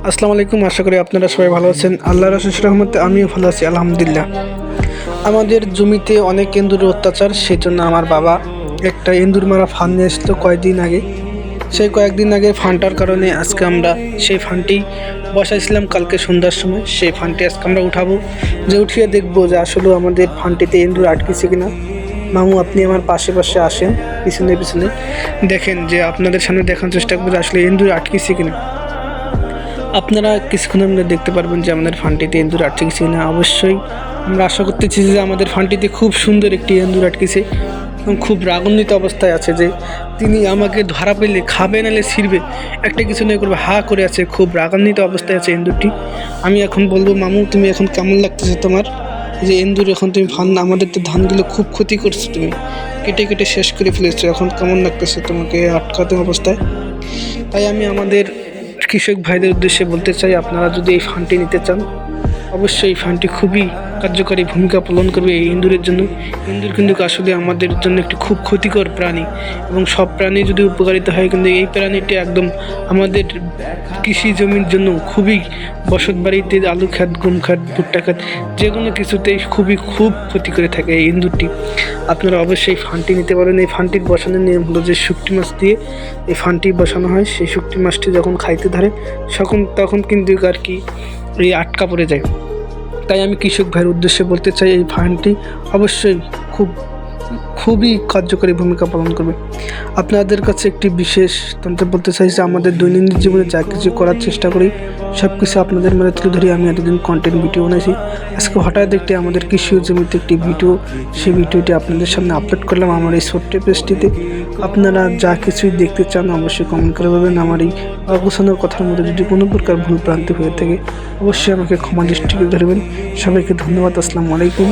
আসসালামু আলাইকুম। আশা করি আপনারা সবাই ভালো আছেন। আল্লাহর অশেষ রহমতে আমিও ভালো আছি আলহামদুলিল্লাহ। আমাদের জমিতে অনেক এন্দুরের অত্যাচার, সেজন্য আমার বাবা একটা এন্দুর মারা ফান নিয়ে এসেছিল কয়েকদিন আগে। সেই কয়েকদিন আগে ফানটার কারণে আজকে আমরা সেই ফানটি বসাইছিলাম কালকে সন্ধ্যার সময়। সেই ফানটি আজকে আমরা উঠাবো, যে উঠিয়ে দেখবো যে আসলে আমাদের ফানটিতে এন্দুর আটকেছে কিনা। মামু, আপনি আমার পাশে পাশে আসেন, পিছনে পিছনে দেখেন, যে আপনাদের সামনে দেখার চেষ্টা করবো যে আসলে এন্দুর আটকেছে কিনা। আপনারা কিছুক্ষণের মধ্যে দেখতে পারবেন যে আমাদের ফানটিতে এন্দুর আটকেছে কিনা। অবশ্যই আমরা আশা করতেছি যে আমাদের ফানটিতে খুব সুন্দর একটি এন্দুর আটকেছে এবং খুব রাগান্বিত অবস্থায় আছে, যে তিনি আমাকে ধরা পেলে খাবে নালে ছিঁড়বে, একটা কিছু নয় করবে, হা করে আছে। খুব রাগান্বিত অবস্থায় আছে এন্দুরটি। আমি এখন বলবো, মামু তুমি এখন কেমন লাগতেছে তোমার, যে এন্দুর এখন তুমি ফান আমাদের তো ধানগুলো খুব ক্ষতি করছো, তুমি কেটে কেটে শেষ করে ফেলেছো, এখন কেমন লাগতেছে তোমাকে আটকাতে অবস্থায়? তাই আমি আমাদের কৃষক ভাইদের উদ্দেশ্যে বলতে চাই, আপনারা যদি এই ফান্ডটি নিতে চান, অবশ্যই এই ফান্ডটি খুবই কার্যকারী ভূমিকা পালন করবে এই ইঁদুরের জন্য। ইঁদুর কিন্তু আসলে আমাদের জন্য একটি খুব ক্ষতিকর প্রাণী, এবং সব প্রাণী যদি উপকারিতা হয়, কিন্তু এই প্রাণীটি একদম আমাদের কৃষি জমির জন্য খুবই, বসত বাড়িতে আলু খাত, গম খাত, ভুট্টা খাত, যে কোনো কিছুতেই খুব ক্ষতি করে থাকে এই ইঁদুরটি। আপনারা অবশ্যই ফান্ডটি নিতে পারেন। এই ফান্ডটির বসানোর নিয়ম হলো যে শুকটি মাছ দিয়ে এই ফান্ডটি বসানো হয়। সেই শুকটি মাছটি যখন খাইতে ধরে তখন কিন্তু আর কি এই আটকা পড়ে যায়। তাই আমি কৃষক ভাইয়ের উদ্দেশ্যে বলতে চাই, এই ফান্ডটি অবশ্যই খুবই কার্যকরী ভূমিকা পালন করবে। আপনাদের কাছে একটি বিশেষ তন্ত্র বলতে চাই যে আমাদের দৈনন্দিন জীবনে যা কিছু করার চেষ্টা করি সব কিছু আপনাদের মধ্যে তুলে ধরে আমি এতদিন কন্টেন্ট ভিডিও বানাইছি। আজকে হঠাৎ একটি আমাদের কৃষি জমিতে একটি ভিডিও, সেই ভিডিওটি আপনাদের সামনে আপলোড করলাম আমার এই ছোট্ট পেজটিতে। আপনারা যা কিছুই দেখতে চান অবশ্যই কমেন্ট করে বলবেন। আমার এই অগোছানোর কথার মধ্যে যদি কোনো প্রকার ভুল ভ্রান্তি হয়ে থাকে অবশ্যই আমাকে ক্ষমা দৃষ্টিতে ধরবেন। সবাইকে ধন্যবাদ। আসসালামু আলাইকুম।